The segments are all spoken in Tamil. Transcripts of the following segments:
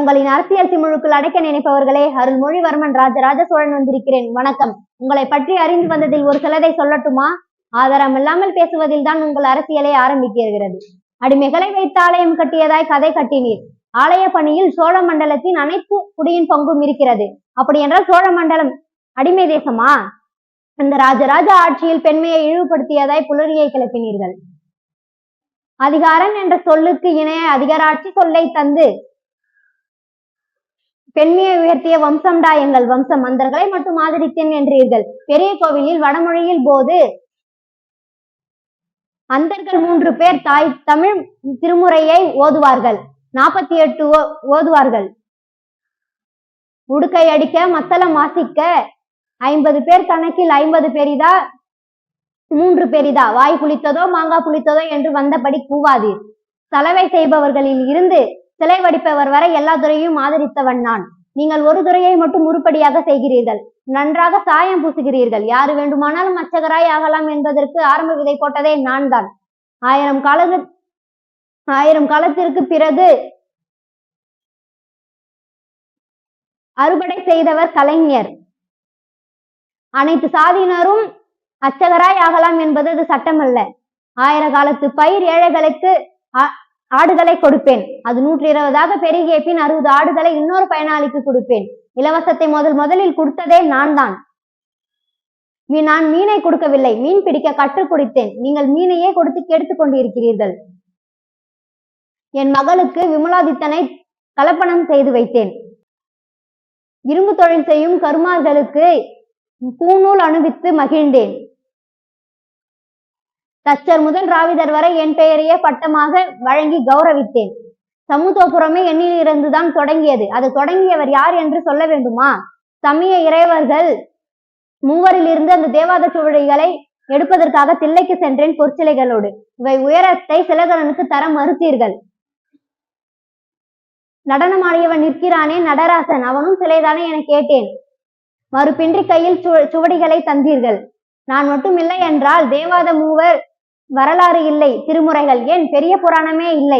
உங்களின் அரசியல் சிமுழுக்குள் அடைக்க நினைப்பவர்களே, அருள்மொழிவர்மன் ராஜராஜ சோழன் வந்திருக்கிறேன். வணக்கம். உங்களை பற்றி அறிந்து வந்ததில் ஒரு சிலதை சொல்லட்டுமா? ஆதாரம் இல்லாமல் பேசுவதில் தான் உங்கள் அரசியலை ஆரம்பிக்கிறது. அடிமைகளை வைத்து ஆலயம் கட்டியதாய் கதை கட்டினீர். ஆலய பணியில் சோழ மண்டலத்தின் அனைத்து குடியின் பங்கும் இருக்கிறது. அப்படி என்றால் சோழ மண்டலம் அடிமை தேசமா? அந்த ராஜராஜ ஆட்சியில் பெண்மையை இழிவுபடுத்தியதாய் புலரியை கிளப்பினீர்கள். அதிகாரம் என்ற சொல்லுக்கு இணைய அதிகாராட்சி சொல்லை தந்து பெண்மையை உயர்த்திய வம்சம்டா எங்கள் வம்சம். மந்தர்களை மட்டும் ஆதரித்தேன் என்றீர்கள். பெரிய கோவிலில் வடமொழியில் போது அந்தர்கள் 3 பேர் தாய் தமிழ் திருமுறையை ஓதுவார்கள். 48 ஓதுவார்கள். உடுக்கை அடிக்க மத்தளம் வாசிக்க 50 பேர் கணக்கில் 50 பெரிதா 3 பெரிதா? வாய் புளித்ததோ மாங்கா புளித்ததோ என்று வந்தபடி கூவாதீர். சலவை செய்பவர்களில் இருந்து சிலை வடிப்பவர் வரை எல்லா துறையும் ஆதரித்தவன் நான். நீங்கள் ஒரு துறையை மட்டும் உருப்படியாக செய்கிறீர்கள். நன்றாக சாயம் பூசுகிறீர்கள். யாரு வேண்டுமானாலும் அச்சகராய் ஆகலாம் என்பதற்கு ஆரம்ப விதை போட்டதே நான் தான். 1000 காலத்திற்கு பிறகு அறுவடை செய்தவர் கலைஞர். அனைத்து சாதியினரும் அச்சகராய் ஆகலாம் என்பது அது சட்டமல்ல. 1000 காலத்து பயிர் ஏழைகளுக்கு ஆடுகளை கொடுப்பேன். அது 120 பெருகிய பின் 60 ஆடுகளை இன்னொரு பயனாளிக்கு கொடுப்பேன். இலவசத்தை முதலில் கொடுத்ததே நான் தான். நான் மீனை கொடுக்கவில்லை, மீன் பிடிக்க கற்றுக் கொடுத்தேன். நீங்கள் மீனையே கொடுத்து கெடுத்துக் கொண்டிருக்கிறீர்கள். என் மகளுக்கு விமலாதித்தனை கலப்பணம் செய்து வைத்தேன். இரும்பு தொழில் செய்யும் கருமார்களுக்கு பூநூல் அணிவித்து மகிழ்ந்தேன். தச்சர் முதல் ராவிதர் வரை என் பெயரையே பட்டமாக வழங்கி கௌரவித்தேன். சமூகப்புறமே என்னில் இருந்துதான் தொடங்கியது. அது தொடங்கியவர் யார் என்று சொல்ல வேண்டுமா? சமய இறைவர்கள் 3 இருந்து அந்த தேவாத சுவடிகளை எடுப்பதற்காக தில்லைக்கு சென்றேன் பொற்சிலைகளோடு. இவை உயரத்தை சிலகரனுக்கு தர மறுத்தீர்கள். நடனமாடியவன் நிற்கிறானே நடராசன், அவனும் சிலைதானே என கேட்டேன். மறுபின்றி கையில் சுவடிகளை தந்தீர்கள். நான் மட்டும் இல்லை என்றால் தேவாத 3 வரலாறு இல்லை, திருமுறைகள் ஏன் பெரிய புராணமே இல்லை.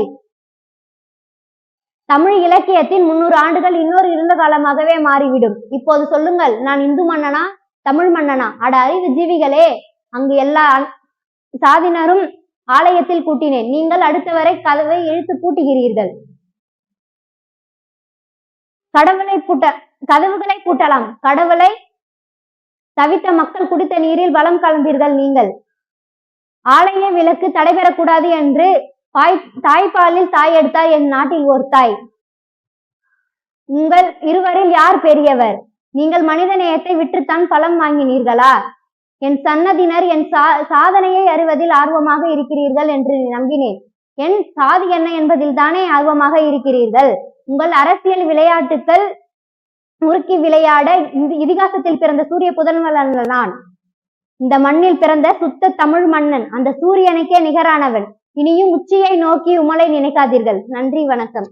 தமிழ் இலக்கியத்தின் 300 ஆண்டுகள் இன்னொரு இருண்ட காலமாகவே மாறிவிடும். இப்போது சொல்லுங்கள், நான் இந்து மன்னனா தமிழ் மன்னனா? அட அறிவு ஜீவிகளே, அங்கு எல்லா சாதியினரும் ஆலயத்தில் கூட்டினேன். நீங்கள் அடுத்தவரை கதவை இழுத்து பூட்டுகிறீர்கள். கதவுகளை பூட்டலாம். கடவுளை தவித்த மக்கள் குடித்த நீரில் பலம் கலந்தீர்கள். நீங்கள் ஆலய விளக்கு தடைபெறக்கூடாது என்று தாய்ப்பாலில் தாய் எடுத்தார் என் நாட்டில் ஒரு தாய். உங்கள் இருவரில் யார் பெரியவர்? நீங்கள் மனித நேயத்தை விற்றுத்தான் பலம் வாங்கினீர்களா? என் சன்னதியினர் என் சாதனையை அறிவதில் ஆர்வமாக இருக்கிறீர்கள் என்று நம்பினேன். என் சாதி என்ன என்பதில் தானே ஆர்வமாக இருக்கிறீர்கள். உங்கள் அரசியல் விளையாட்டுக்கள் முறுக்கி விளையாட இதிகாசத்தில் பிறந்த சூரிய புதல்வன் நான். இந்த மண்ணில் பிறந்த சுத்த தமிழ் மன்னன், அந்த சூரியனுக்கே நிகரானவன். இனியும் உச்சியை நோக்கி உமலை நினைக்காதீர்கள். நன்றி, வணக்கம்.